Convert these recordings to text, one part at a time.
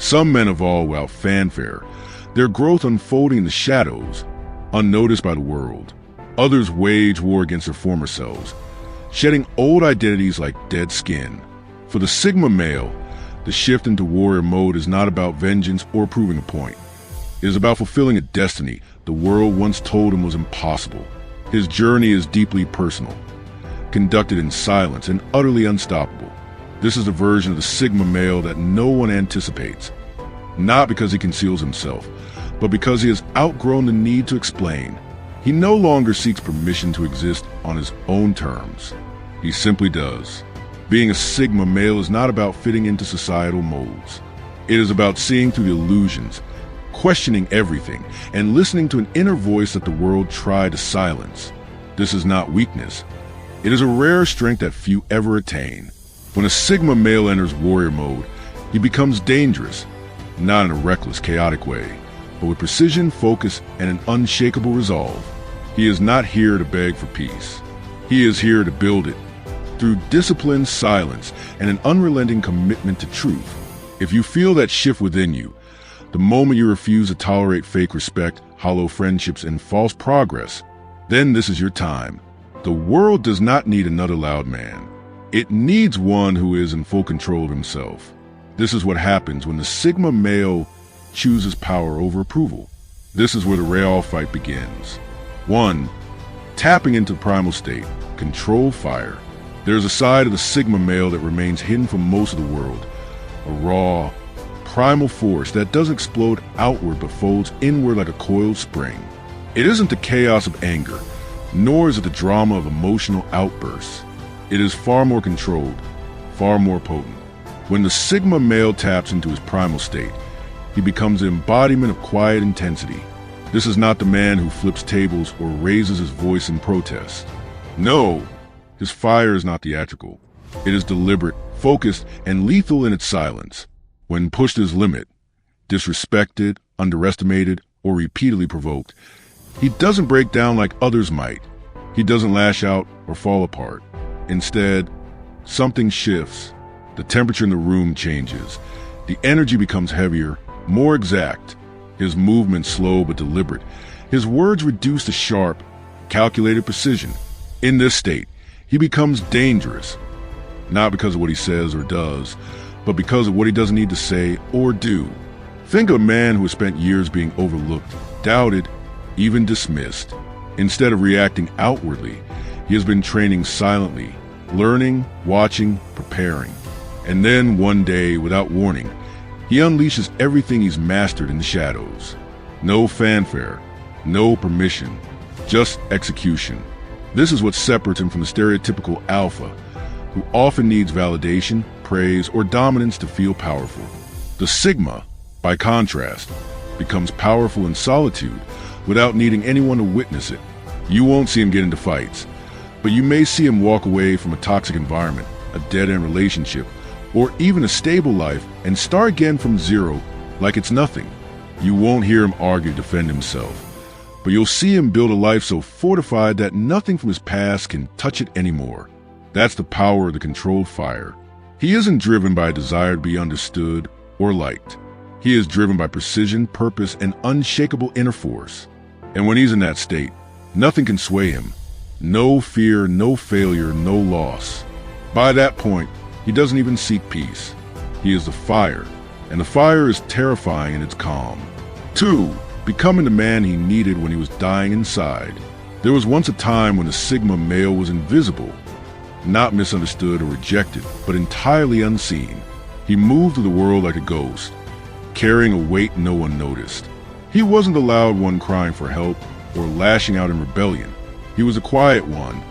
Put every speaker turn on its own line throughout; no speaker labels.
Some men evolve without fanfare, their growth unfolding in the shadows, unnoticed by the world. Others wage war against their former selves, shedding old identities like dead skin. For the Sigma male, the shift into warrior mode is not about vengeance or proving a point. It is about fulfilling a destiny the world once told him was impossible. His journey is deeply personal, conducted in silence and utterly unstoppable. This is a version of the Sigma male that no one anticipates, not because he conceals himself, but because he has outgrown the need to explain. He no longer seeks permission to exist on his own terms. He simply does. Being a Sigma male is not about fitting into societal molds. It is about seeing through the illusions, questioning everything, and listening to an inner voice that the world tried to silence. This is not weakness. It is a rare strength that few ever attain. When a Sigma male enters warrior mode, he becomes dangerous, not in a reckless, chaotic way, but with precision, focus, and an unshakable resolve. He is not here to beg for peace. He is here to build it, through discipline, silence, and an unrelenting commitment to truth. If you feel that shift within you, the moment you refuse to tolerate fake respect, hollow friendships, and false progress, then this is your time. The world does not need another loud man. It needs one who is in full control of himself. This is what happens when the Sigma male chooses power over approval. This is where the real fight begins. 1. Tapping into primal state, control fire. There is a side of the Sigma male that remains hidden from most of the world, a raw, primal force that doesn't explode outward but folds inward like a coiled spring. It isn't the chaos of anger, nor is it the drama of emotional outbursts. It is far more controlled, far more potent. When the Sigma male taps into his primal state, he becomes the embodiment of quiet intensity. This is not the man who flips tables or raises his voice in protest. No, his fire is not theatrical. It is deliberate, focused, and lethal in its silence. When pushed to his limit, disrespected, underestimated, or repeatedly provoked, he doesn't break down like others might. He doesn't lash out or fall apart. Instead, something shifts. The temperature in the room changes. The energy becomes heavier, more exact. His movements slow but deliberate. His words reduced to sharp, calculated precision. In this state, he becomes dangerous, not because of what he says or does, but because of what he doesn't need to say or do. Think of a man who has spent years being overlooked, doubted, even dismissed. Instead of reacting outwardly, he has been training silently, learning, watching, preparing. And then one day, without warning, he unleashes everything he's mastered in the shadows. No fanfare, no permission, just execution. This is what separates him from the stereotypical alpha, who often needs validation, praise, or dominance to feel powerful. The Sigma, by contrast, becomes powerful in solitude without needing anyone to witness it. You won't see him get into fights, but you may see him walk away from a toxic environment, a dead-end relationship, or even a stable life and start again from zero like it's nothing. You won't hear him argue to defend himself, but you'll see him build a life so fortified that nothing from his past can touch it anymore. That's the power of the controlled fire. He isn't driven by a desire to be understood or liked. He is driven by precision, purpose, and unshakable inner force. And when he's in that state, nothing can sway him. No fear, no failure, no loss. By that point, he doesn't even seek peace. He is the fire, and the fire is terrifying in its calm. 2. Becoming the man he needed when he was dying inside. There was once a time when the Sigma male was invisible, not misunderstood or rejected, but entirely unseen. He moved through the world like a ghost, carrying a weight no one noticed. He wasn't the loud one crying for help or lashing out in rebellion. He was a quiet one,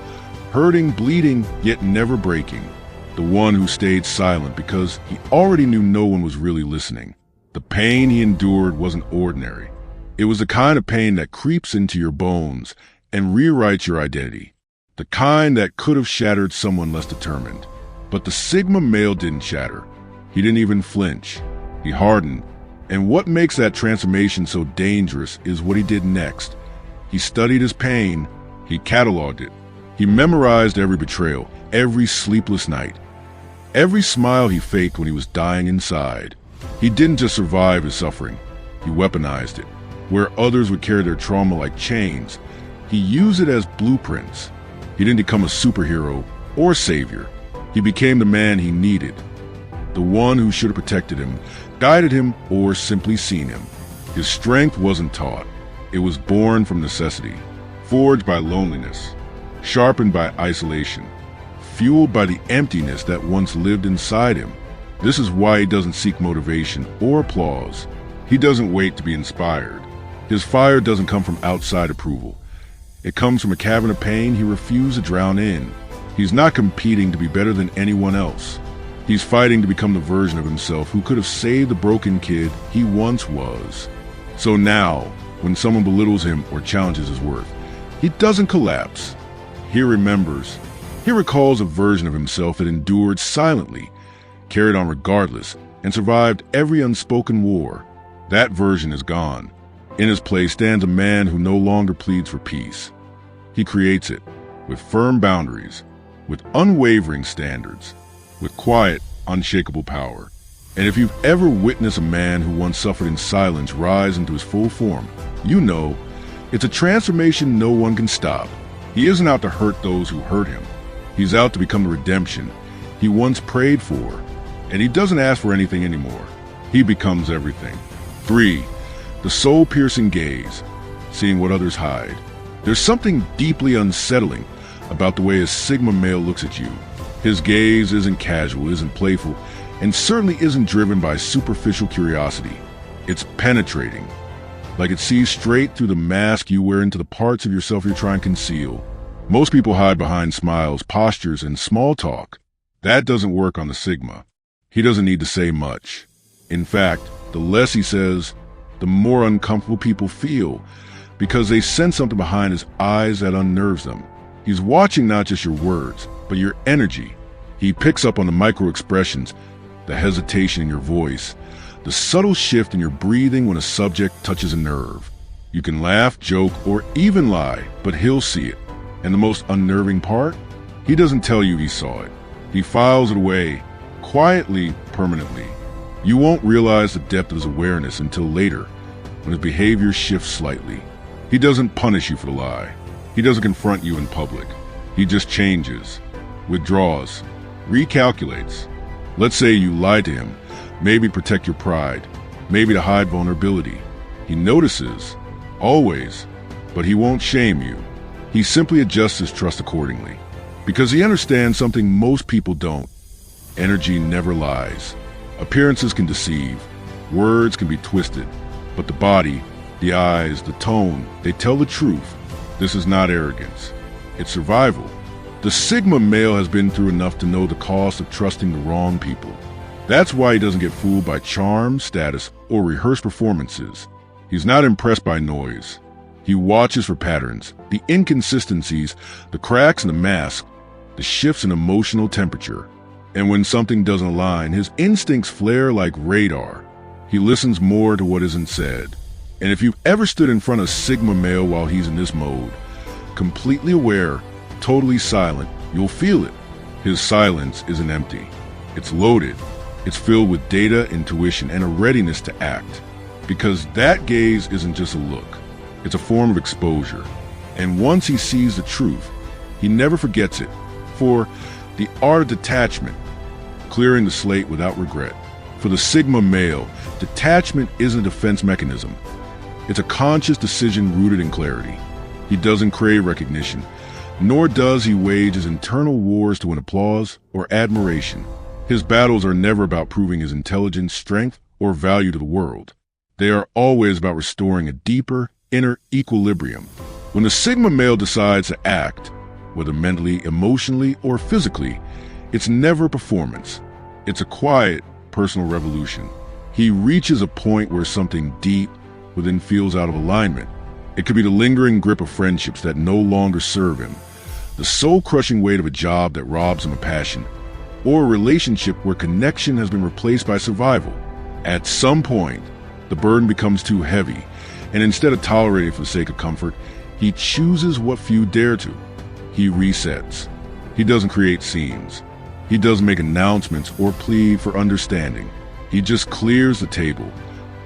hurting, bleeding, yet never breaking. The one who stayed silent because he already knew no one was really listening. The pain he endured wasn't ordinary. It was the kind of pain that creeps into your bones and rewrites your identity. The kind that could have shattered someone less determined. But the Sigma male didn't shatter. He didn't even flinch. He hardened. And what makes that transformation so dangerous is what he did next. He studied his pain. He cataloged it. He memorized every betrayal, every sleepless night, every smile he faked when he was dying inside. He didn't just survive his suffering, he weaponized it. Where others would carry their trauma like chains, he used it as blueprints. He didn't become a superhero or savior. He became the man he needed, the one who should have protected him, guided him, or simply seen him. His strength wasn't taught. It was born from necessity, forged by loneliness, sharpened by isolation, fueled by the emptiness that once lived inside him. This is why he doesn't seek motivation or applause. He doesn't wait to be inspired. His fire doesn't come from outside approval. It comes from a cavern of pain he refused to drown in. He's not competing to be better than anyone else. He's fighting to become the version of himself who could have saved the broken kid he once was. So now, when someone belittles him or challenges his worth, he doesn't collapse. He remembers. He recalls a version of himself that endured silently, carried on regardless, and survived every unspoken war. That version is gone. In his place stands a man who no longer pleads for peace. He creates it, with firm boundaries, with unwavering standards, with quiet, unshakable power. And if you've ever witnessed a man who once suffered in silence rise into his full form, you know it's a transformation no one can stop. He isn't out to hurt those who hurt him. He's out to become the redemption he once prayed for. And he doesn't ask for anything anymore. He becomes everything. 3. The soul-piercing gaze, seeing what others hide. There's something deeply unsettling about the way a Sigma male looks at you. His gaze isn't casual, isn't playful, and certainly isn't driven by superficial curiosity. It's penetrating, like it sees straight through the mask you wear into the parts of yourself you're trying to conceal. Most people hide behind smiles, postures, and small talk. That doesn't work on the Sigma. He doesn't need to say much. In fact, the less he says, the more uncomfortable people feel, because they sense something behind his eyes that unnerves them. He's watching not just your words, but your energy. He picks up on the micro expressions, the hesitation in your voice, the subtle shift in your breathing when a subject touches a nerve. You can laugh, joke, or even lie, but he'll see it. And the most unnerving part? He doesn't tell you he saw it. He files it away, quietly, permanently. You won't realize the depth of his awareness until later, when his behavior shifts slightly. He doesn't punish you for the lie. He doesn't confront you in public. He just changes, withdraws, recalculates. Let's say you lied to him, maybe to protect your pride, maybe to hide vulnerability. He notices, always, but he won't shame you. He simply adjusts his trust accordingly, because he understands something most people don't. Energy never lies. Appearances can deceive, words can be twisted, but the body, the eyes, the tone, they tell the truth. This is not arrogance. It's survival. The Sigma male has been through enough to know the cost of trusting the wrong people. That's why he doesn't get fooled by charm, status, or rehearsed performances. He's not impressed by noise. He watches for patterns, the inconsistencies, the cracks in the mask, the shifts in emotional temperature. And when something doesn't align, his instincts flare like radar. He listens more to what isn't said. And if you've ever stood in front of Sigma male while he's in this mode, completely aware, totally silent, you'll feel it. His silence isn't empty. It's loaded. It's filled with data, intuition, and a readiness to act. Because that gaze isn't just a look. It's a form of exposure. And once he sees the truth, he never forgets it. For the art of detachment, clearing the slate without regret. For the Sigma male, detachment isn't a defense mechanism. It's a conscious decision rooted in clarity. He doesn't crave recognition, nor does he wage his internal wars to win applause or admiration. His battles are never about proving his intelligence, strength, or value to the world. They are always about restoring a deeper, inner equilibrium. When the Sigma male decides to act, whether mentally, emotionally, or physically, it's never a performance. It's a quiet, personal revolution. He reaches a point where something deep within feels out of alignment. It could be the lingering grip of friendships that no longer serve him, the soul-crushing weight of a job that robs him of passion, or a relationship where connection has been replaced by survival. At some point, the burden becomes too heavy, and instead of tolerating it for the sake of comfort, he chooses what few dare to. He resets. He doesn't create scenes. He doesn't make announcements or plead for understanding. He just clears the table,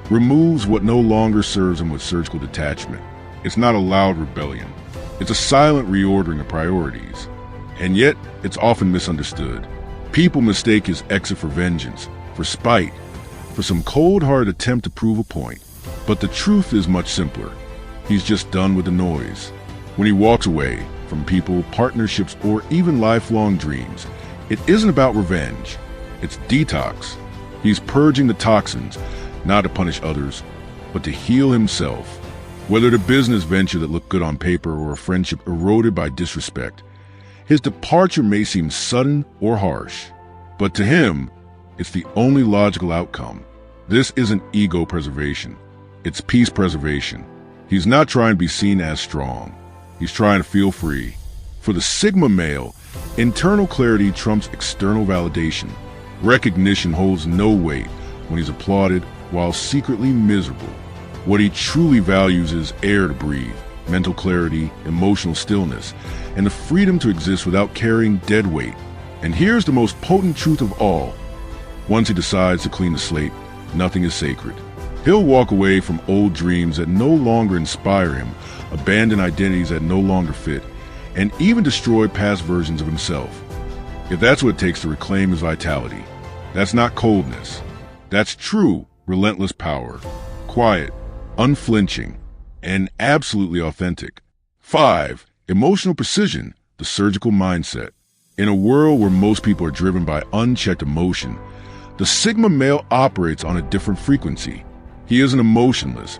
removes what no longer serves him with surgical detachment. It's not a loud rebellion. It's a silent reordering of priorities. And yet, it's often misunderstood. People mistake his exit for vengeance, for spite, for some cold-hearted attempt to prove a point. But the truth is much simpler. He's just done with the noise. When he walks away from people, partnerships, or even lifelong dreams, it isn't about revenge. It's detox. He's purging the toxins, not to punish others, but to heal himself. Whether the business venture that looked good on paper or a friendship eroded by disrespect, his departure may seem sudden or harsh, but to him, it's the only logical outcome. This isn't ego preservation. It's peace preservation. He's not trying to be seen as strong. He's trying to feel free. For the Sigma male, internal clarity trumps external validation. Recognition holds no weight when he's applauded while secretly miserable. What he truly values is air to breathe, mental clarity, emotional stillness, and the freedom to exist without carrying dead weight. And here's the most potent truth of all. Once he decides to clean the slate, nothing is sacred. He'll walk away from old dreams that no longer inspire him, abandon identities that no longer fit, and even destroy past versions of himself. If that's what it takes to reclaim his vitality, that's not coldness. That's true, relentless power. Quiet, unflinching, and absolutely authentic. 5. Emotional precision, the surgical mindset. In a world where most people are driven by unchecked emotion, the Sigma male operates on a different frequency. He isn't emotionless,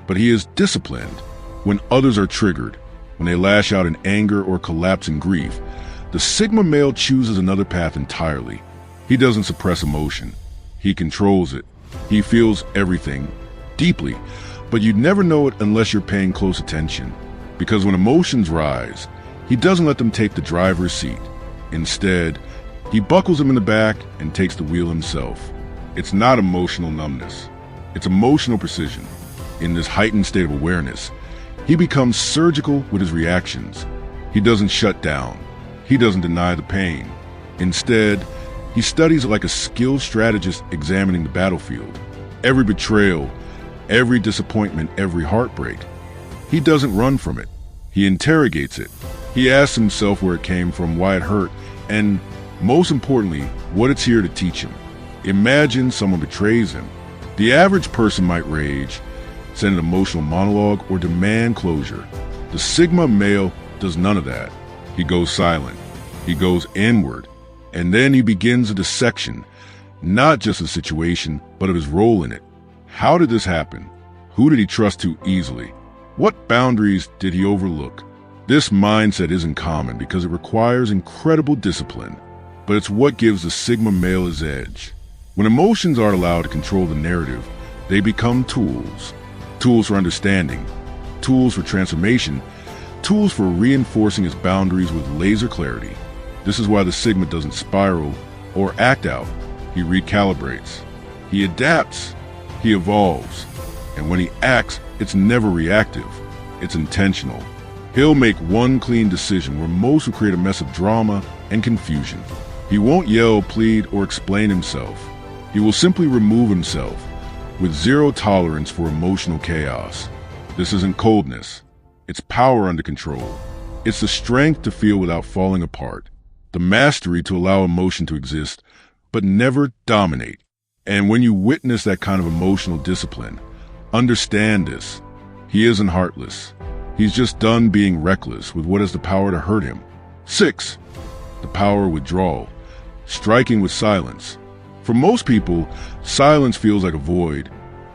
but he is disciplined. When others are triggered, when they lash out in anger or collapse in grief, the Sigma male chooses another path entirely. He doesn't suppress emotion. He controls it. He feels everything, deeply, but you'd never know it unless you're paying close attention. Because when emotions rise, he doesn't let them take the driver's seat. Instead, he buckles them in the back and takes the wheel himself. It's not emotional numbness. It's emotional precision. In this heightened state of awareness, he becomes surgical with his reactions. He doesn't shut down. He doesn't deny the pain. Instead, he studies it like a skilled strategist examining the battlefield. Every betrayal, every disappointment, every heartbreak. He doesn't run from it. He interrogates it. He asks himself where it came from, why it hurt, and most importantly, what it's here to teach him. Imagine someone betrays him. The average person might rage, send an emotional monologue, or demand closure. The Sigma male does none of that. He goes silent. He goes inward. And then he begins a dissection, not just of the situation, but of his role in it. How did this happen? Who did he trust too easily? What boundaries did he overlook? This mindset isn't common because it requires incredible discipline, but it's what gives the Sigma male his edge. When emotions aren't allowed to control the narrative, they become tools. Tools for understanding, tools for transformation, tools for reinforcing his boundaries with laser clarity. This is why the Sigma doesn't spiral or act out. He recalibrates. He adapts. He evolves. And when he acts, it's never reactive. It's intentional. He'll make one clean decision where most will create a mess of drama and confusion. He won't yell, plead, or explain himself. He will simply remove himself with zero tolerance for emotional chaos. This isn't coldness. It's power under control. It's the strength to feel without falling apart. The mastery to allow emotion to exist, but never dominate. And when you witness that kind of emotional discipline, understand this. He isn't heartless. He's just done being reckless with what has the power to hurt him. 6. The power of withdrawal. Striking with silence. For most people, silence feels like a void,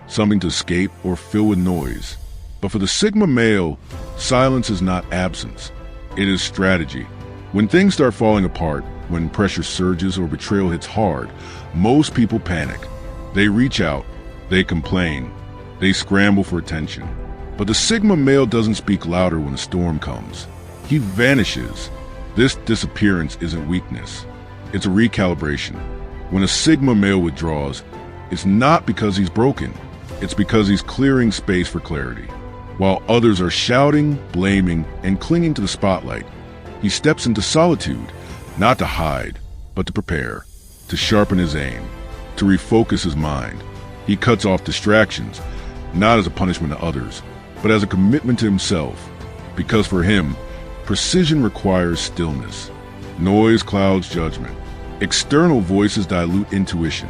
something to escape or fill with noise. But for the Sigma male, silence is not absence. It is strategy. When things start falling apart, when pressure surges or betrayal hits hard, most people panic. They reach out, they complain, they scramble for attention. But the Sigma male doesn't speak louder when a storm comes. He vanishes. This disappearance isn't weakness. It's a recalibration. When a Sigma male withdraws, it's not because he's broken. It's because he's clearing space for clarity. While others are shouting, blaming, and clinging to the spotlight, he steps into solitude, not to hide, but to prepare, to sharpen his aim. to refocus his mind. He cuts off distractions, not as a punishment to others, but as a commitment to himself. Because for him, precision requires stillness. Noise clouds judgment. External voices dilute intuition.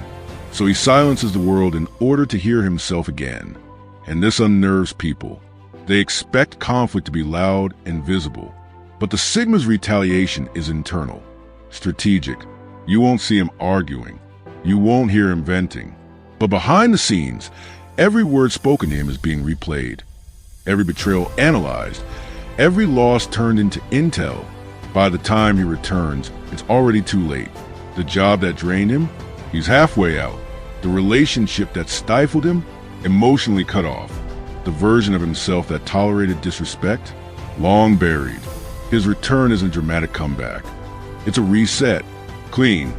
So he silences the world in order to hear himself again. And this unnerves people. They expect conflict to be loud and visible. But the Sigma's retaliation is internal, strategic. You won't see him arguing. You won't hear him venting. But behind the scenes, every word spoken to him is being replayed. Every betrayal analyzed. Every loss turned into intel. By the time he returns, it's already too late. The job that drained him, he's halfway out. The relationship that stifled him, emotionally cut off. The version of himself that tolerated disrespect, long buried. His return isn't a dramatic comeback. It's a reset. Clean,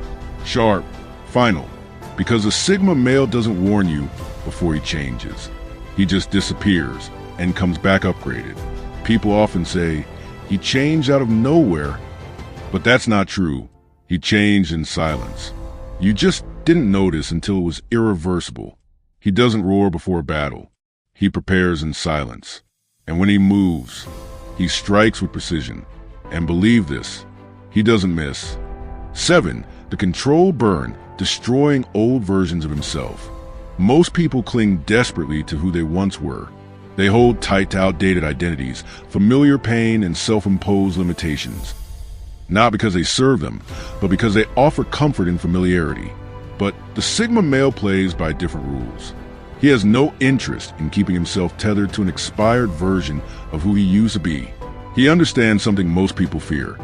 sharp, final. Because the Sigma male doesn't warn you before he changes. He just disappears and comes back upgraded. People often say, he changed out of nowhere. But that's not true. He changed in silence. You just didn't notice until it was irreversible. He doesn't roar before battle. He prepares in silence. And when he moves, he strikes with precision. And believe this, he doesn't miss. 7. The control burn, destroying old versions of himself. Most people cling desperately to who they once were. They hold tight to outdated identities, familiar pain, and self-imposed limitations. Not because they serve them, but because they offer comfort in familiarity. But the Sigma male plays by different rules. He has no interest in keeping himself tethered to an expired version of who he used to be. He understands something most people fear.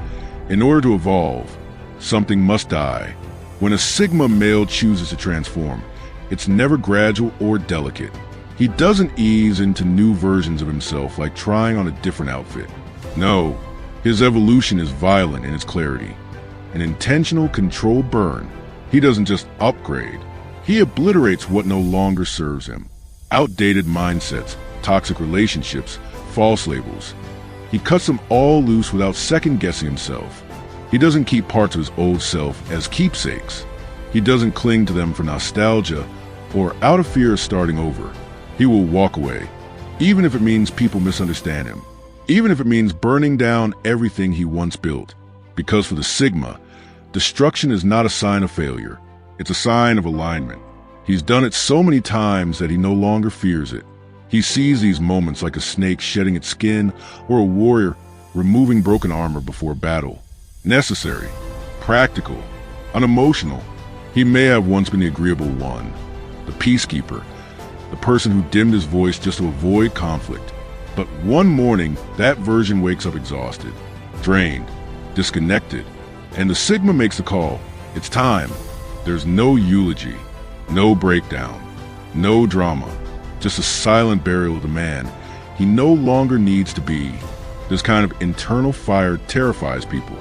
In order to evolve, something must die. When a Sigma male chooses to transform, it's never gradual or delicate. He doesn't ease into new versions of himself like trying on a different outfit. No, his evolution is violent in its clarity. An intentional control burn. He doesn't just upgrade. He obliterates what no longer serves him. Outdated mindsets, toxic relationships, false labels. He cuts them all loose without second-guessing himself. He doesn't keep parts of his old self as keepsakes. He doesn't cling to them for nostalgia or out of fear of starting over. He will walk away, even if it means people misunderstand him, even if it means burning down everything he once built. Because for the Sigma, destruction is not a sign of failure. It's a sign of alignment. He's done it so many times that he no longer fears it. He sees these moments like a snake shedding its skin or a warrior removing broken armor before battle. Necessary, practical, unemotional. He may have once been the agreeable one, the peacekeeper, the person who dimmed his voice just to avoid conflict. But one morning, that version wakes up exhausted, drained, disconnected, and the Sigma makes the call. It's time. There's no eulogy, no breakdown, no drama, just a silent burial of the man he no longer needs to be. This kind of internal fire terrifies people.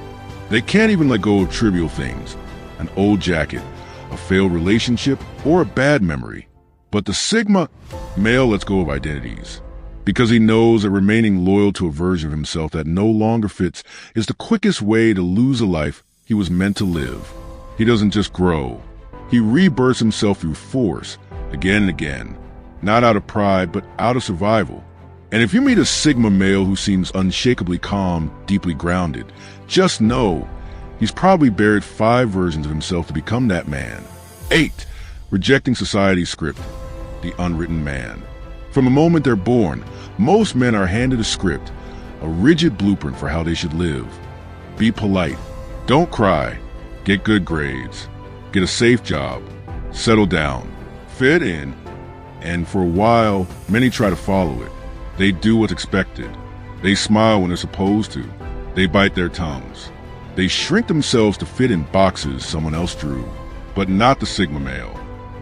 They can't even let go of trivial things, an old jacket, a failed relationship, or a bad memory. But the Sigma male lets go of identities, because he knows that remaining loyal to a version of himself that no longer fits is the quickest way to lose a life he was meant to live. He doesn't just grow. He rebirths himself through force, again and again, not out of pride, but out of survival. And if you meet a Sigma male who seems unshakably calm, deeply grounded, just know he's probably buried 5 versions of himself to become that man. 8. Rejecting society's script, the unwritten man. From the moment they're born, most men are handed a script, a rigid blueprint for how they should live. Be polite. Don't cry. Get good grades. Get a safe job. Settle down. Fit in. And for a while, many try to follow it. They do what's expected. They smile when they're supposed to. They bite their tongues. They shrink themselves to fit in boxes someone else drew. But not the Sigma male.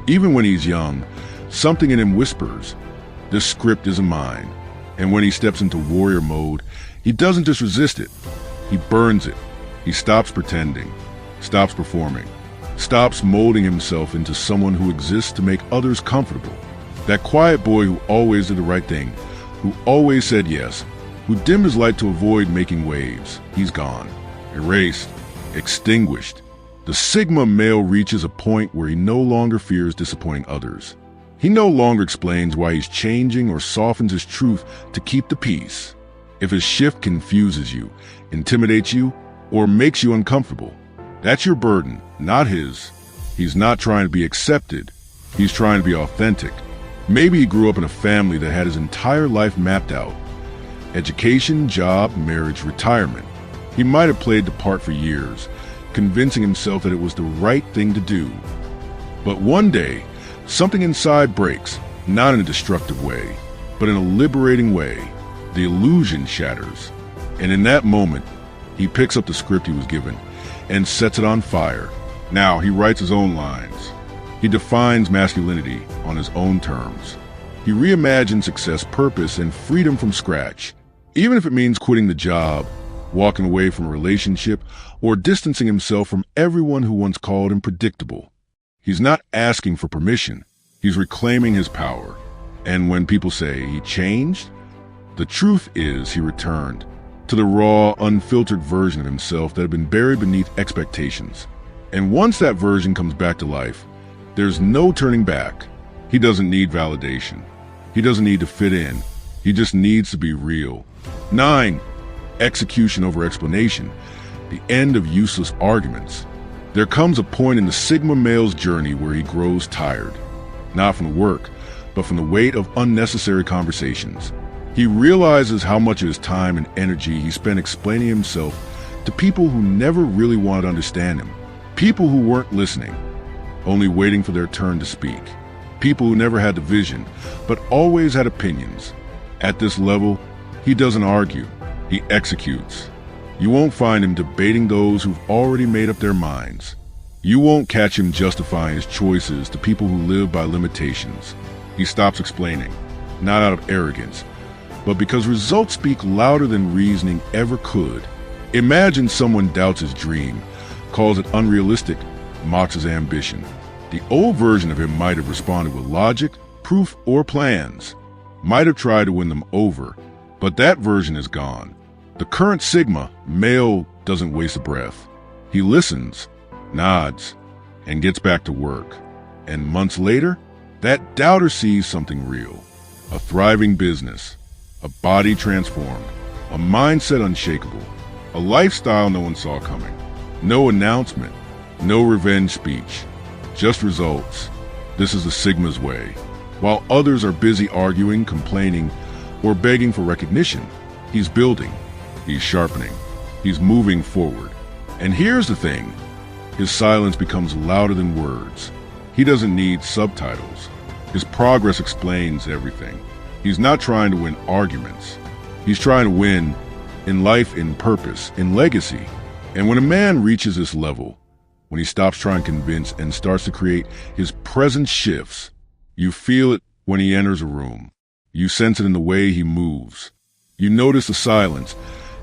Even when he's young, something in him whispers, this script isn't mine. And when he steps into warrior mode, he doesn't just resist it. He burns it. He stops pretending, stops performing, stops molding himself into someone who exists to make others comfortable. That quiet boy who always did the right thing, who always said yes, who dimmed his light to avoid making waves, he's gone, erased, extinguished. The Sigma male reaches a point where he no longer fears disappointing others. He no longer explains why he's changing or softens his truth to keep the peace. If his shift confuses you, intimidates you, or makes you uncomfortable, that's your burden, not his. He's not trying to be accepted. He's trying to be authentic. Maybe he grew up in a family that had his entire life mapped out. Education, job, marriage, retirement. He might have played the part for years, convincing himself that it was the right thing to do. But one day, something inside breaks, not in a destructive way, but in a liberating way. The illusion shatters. And in that moment, he picks up the script he was given and sets it on fire. Now he writes his own lines. He defines masculinity on his own terms. He reimagines success, purpose, and freedom from scratch, even if it means quitting the job, walking away from a relationship, or distancing himself from everyone who once called him predictable. He's not asking for permission. He's reclaiming his power. And when people say he changed, the truth is he returned to the raw, unfiltered version of himself that had been buried beneath expectations. And once that version comes back to life, there's no turning back. He doesn't need validation. He doesn't need to fit in. He just needs to be real. 9. Execution over explanation. The end of useless arguments. There comes a point in the Sigma male's journey where he grows tired. Not from the work, but from the weight of unnecessary conversations. He realizes how much of his time and energy he spent explaining himself to people who never really wanted to understand him. People who weren't listening, only waiting for their turn to speak. People who never had the vision, but always had opinions. At this level, he doesn't argue, he executes. You won't find him debating those who've already made up their minds. You won't catch him justifying his choices to people who live by limitations. He stops explaining, not out of arrogance, but because results speak louder than reasoning ever could. Imagine someone doubts his dream, calls it unrealistic, mocks his ambition. The old version of him might have responded with logic, proof, or plans. Might have tried to win them over, but that version is gone. The current Sigma male doesn't waste a breath. He listens, nods, and gets back to work. And months later, that doubter sees something real. A thriving business, a body transformed, a mindset unshakable, a lifestyle no one saw coming. No announcement, no revenge speech, just results. This is the Sigma's way. While others are busy arguing, complaining, or begging for recognition, he's building, he's sharpening, he's moving forward. And here's the thing, his silence becomes louder than words. He doesn't need subtitles. His progress explains everything. He's not trying to win arguments. He's trying to win in life, in purpose, in legacy. And when a man reaches this level, when he stops trying to convince and starts to create, his presence shifts. You feel it when he enters a room. You sense it in the way he moves. You notice the silence,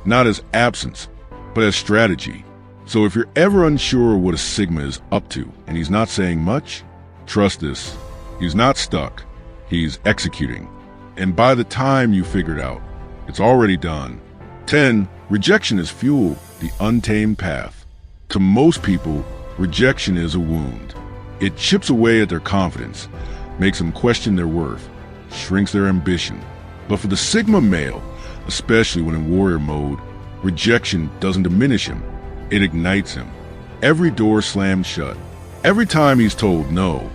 not as absence, but as strategy. So if you're ever unsure what a Sigma is up to and he's not saying much, trust this. He's not stuck. He's executing. And by the time you figure it out, it's already done. 10. Rejection is fuel, the untamed path. To most people, rejection is a wound. It chips away at their confidence, makes them question their worth, shrinks their ambition. But for the Sigma male, especially when in warrior mode, rejection doesn't diminish him, it ignites him. Every door slammed shut, every time he's told no,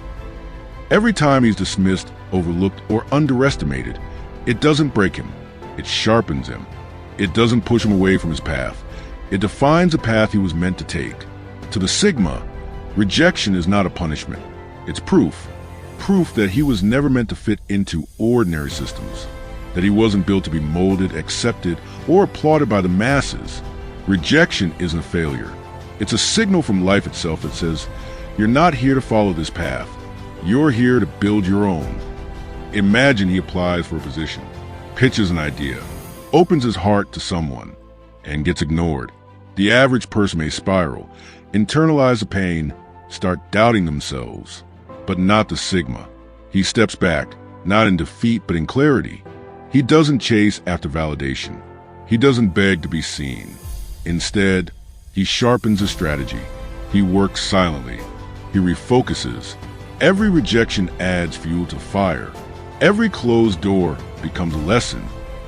every time he's dismissed, overlooked, or underestimated, it doesn't break him, it sharpens him. It doesn't push him away from his path. It defines a path he was meant to take. To the Sigma, rejection is not a punishment. It's proof. Proof that he was never meant to fit into ordinary systems, that he wasn't built to be molded, accepted, or applauded by the masses. Rejection isn't a failure. It's a signal from life itself that says, you're not here to follow this path. You're here to build your own. Imagine he applies for a position, pitches an idea, opens his heart to someone, and gets ignored. The average person may spiral, internalize the pain, start doubting themselves, but not the Sigma. He steps back, not in defeat, but in clarity. He doesn't chase after validation. He doesn't beg to be seen. Instead, he sharpens his strategy. He works silently. He refocuses. Every rejection adds fuel to fire. Every closed door becomes a lesson.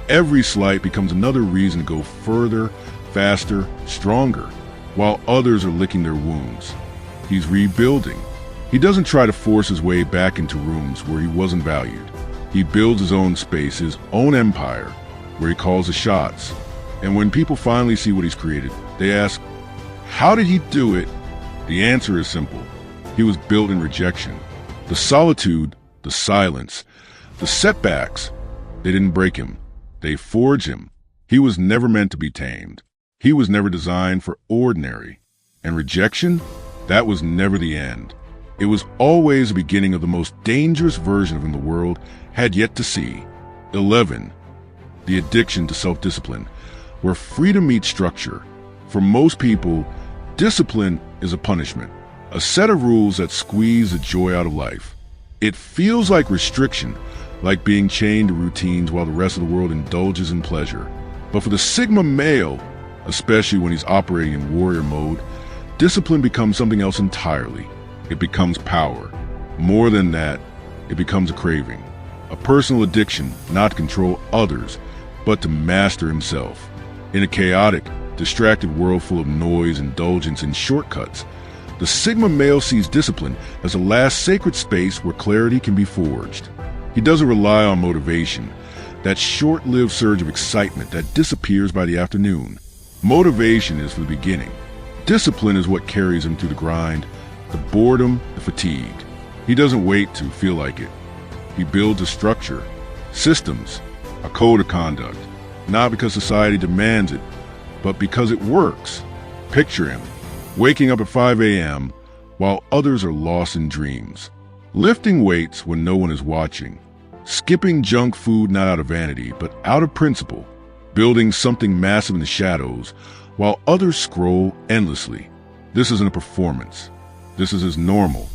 Every slight becomes another reason to go further, faster, stronger, while others are licking their wounds. He's rebuilding. He doesn't try to force his way back into rooms where he wasn't valued. He builds his own space, his own empire, where he calls the shots. And when people finally see what he's created, they ask, how did he do it? The answer is simple. He was built in rejection. The solitude, the silence, the setbacks, they didn't break him. They forged him. He was never meant to be tamed. He was never designed for ordinary. And rejection, that was never the end. It was always the beginning of the most dangerous version of him the world had yet to see. 11. The addiction to self-discipline, where freedom meets structure. For most people, discipline is a punishment, a set of rules that squeeze the joy out of life. It feels like restriction, like being chained to routines while the rest of the world indulges in pleasure. But for the Sigma male, especially when he's operating in warrior mode, discipline becomes something else entirely. It becomes power. More than that, it becomes a craving, a personal addiction not to control others, but to master himself. In a chaotic, distracted world full of noise, indulgence, and shortcuts, the Sigma male sees discipline as a last sacred space where clarity can be forged. He doesn't rely on motivation, that short-lived surge of excitement that disappears by the afternoon. Motivation is for the beginning. Discipline is what carries him through the grind, the boredom, the fatigue. He doesn't wait to feel like it. He builds a structure, systems, a code of conduct, not because society demands it, but because it works. Picture him, waking up at 5 a.m. while others are lost in dreams, lifting weights when no one is watching, skipping junk food not out of vanity, but out of principle, building something massive in the shadows while others scroll endlessly. This isn't a performance. This is his normal.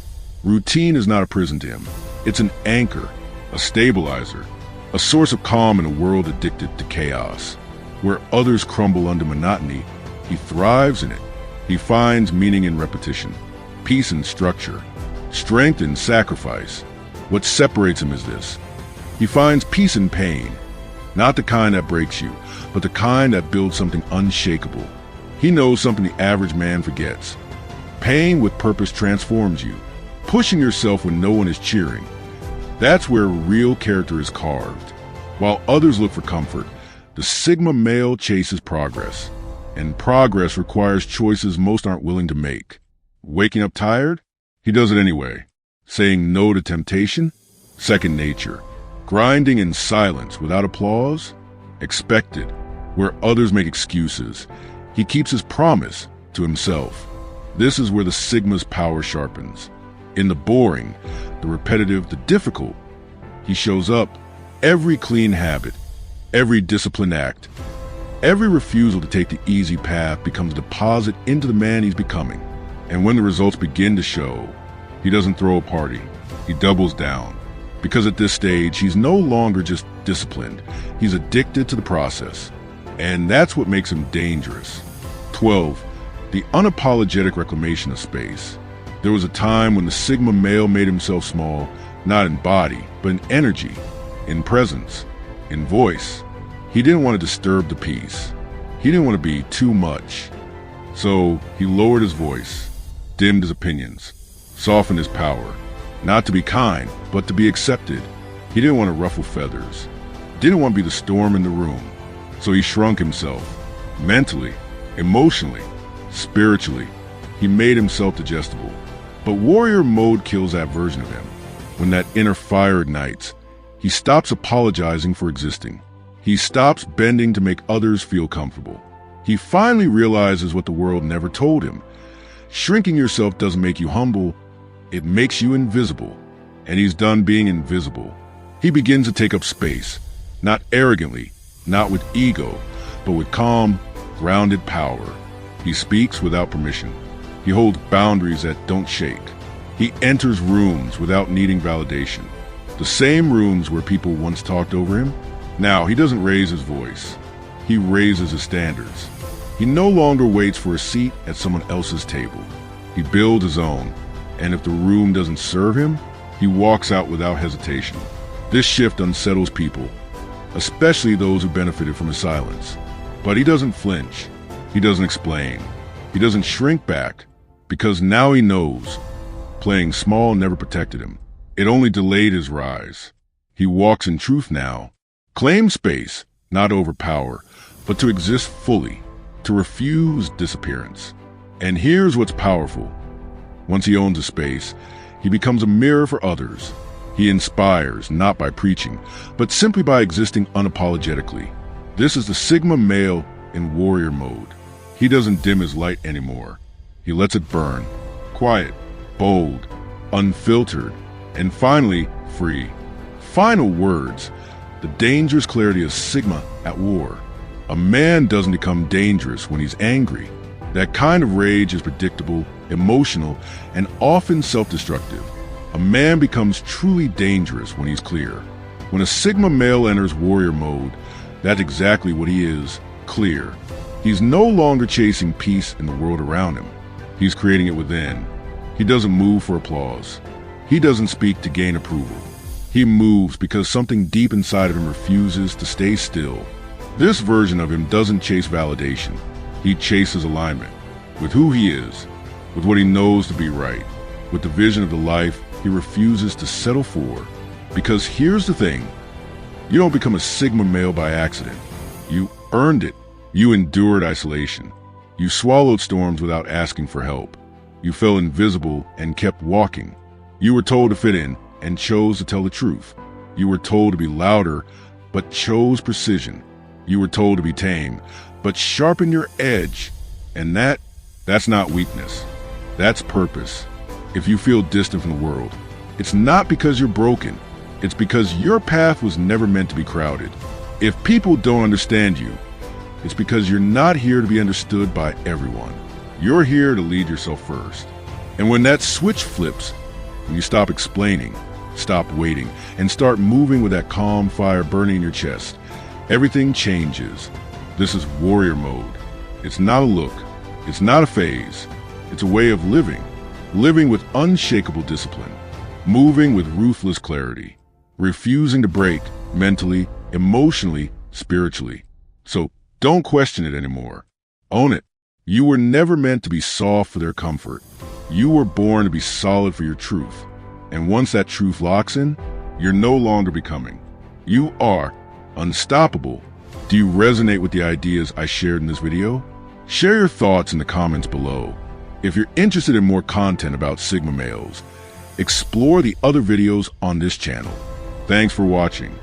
Routine is not a prison to him. It's an anchor, a stabilizer, a source of calm in a world addicted to chaos. Where others crumble under monotony, he thrives in it. He finds meaning in repetition, peace in structure, strength in sacrifice. What separates him is this. He finds peace in pain, not the kind that breaks you, but the kind that builds something unshakable. He knows something the average man forgets. Pain with purpose transforms you, pushing yourself when no one is cheering. That's where real character is carved. While others look for comfort, the Sigma male chases progress. And progress requires choices most aren't willing to make. Waking up tired? He does it anyway. Saying no to temptation? Second nature. Grinding in silence without applause? Expected. Where others make excuses, he keeps his promise to himself. This is where the Sigma's power sharpens. In the boring, the repetitive, the difficult, he shows up. Every clean habit, every disciplined act, every refusal to take the easy path becomes a deposit into the man he's becoming. And when the results begin to show, he doesn't throw a party. He doubles down. Because at this stage, he's no longer just disciplined. He's addicted to the process. And that's what makes him dangerous. 12. The unapologetic reclamation of space. There was a time when the Sigma male made himself small, not in body, but in energy, in presence, in voice. He didn't want to disturb the peace. He didn't want to be too much. So he lowered his voice, dimmed his opinions, softened his power, not to be kind, but to be accepted. He didn't want to ruffle feathers, didn't want to be the storm in the room. So he shrunk himself, mentally, emotionally, spiritually. He made himself digestible. But warrior mode kills that version of him. When that inner fire ignites, he stops apologizing for existing. He stops bending to make others feel comfortable. He finally realizes what the world never told him. Shrinking yourself doesn't make you humble, it makes you invisible. And he's done being invisible. He begins to take up space, not arrogantly, not with ego, but with calm, grounded power. He speaks without permission. He holds boundaries that don't shake. He enters rooms without needing validation. The same rooms where people once talked over him. Now, he doesn't raise his voice. He raises his standards. He no longer waits for a seat at someone else's table. He builds his own, and if the room doesn't serve him, he walks out without hesitation. This shift unsettles people, especially those who benefited from his silence. But he doesn't flinch. He doesn't explain. He doesn't shrink back, because now he knows. Playing small never protected him. It only delayed his rise. He walks in truth now. Claim space, not overpower, but to exist fully, to refuse disappearance. And here's what's powerful. Once he owns a space, he becomes a mirror for others. He inspires, not by preaching, but simply by existing unapologetically. This is the Sigma male in warrior mode. He doesn't dim his light anymore. He lets it burn. Quiet, bold, unfiltered, and finally, free. Final words. The dangerous clarity of Sigma at war. A man doesn't become dangerous when he's angry. That kind of rage is predictable, emotional, and often self-destructive. A man becomes truly dangerous when he's clear. When a Sigma male enters warrior mode, that's exactly what he is, clear. He's no longer chasing peace in the world around him. He's creating it within. He doesn't move for applause. He doesn't speak to gain approval. He moves because something deep inside of him refuses to stay still. This version of him doesn't chase validation. He chases alignment with who he is, with what he knows to be right, with the vision of the life he refuses to settle for. Because here's the thing, you don't become a Sigma male by accident. You earned it. You endured isolation. You swallowed storms without asking for help. You fell invisible and kept walking. You were told to fit in and chose to tell the truth. You were told to be louder, but chose precision. You were told to be tame, but sharpen your edge. And that's not weakness. That's purpose. If you feel distant from the world, it's not because you're broken. It's because your path was never meant to be crowded. If people don't understand you, it's because you're not here to be understood by everyone. You're here to lead yourself first. And when that switch flips, when you stop explaining, stop waiting, and start moving with that calm fire burning in your chest, everything changes. This is warrior mode. It's not a look. It's not a phase. It's a way of living. Living with unshakable discipline. Moving with ruthless clarity. Refusing to break mentally, emotionally, spiritually. So don't question it anymore. Own it. You were never meant to be soft for their comfort. You were born to be solid for your truth. And once that truth locks in, you're no longer becoming. You are unstoppable. Do you resonate with the ideas I shared in this video? Share your thoughts in the comments below. If you're interested in more content about Sigma males, explore the other videos on this channel. Thanks for watching.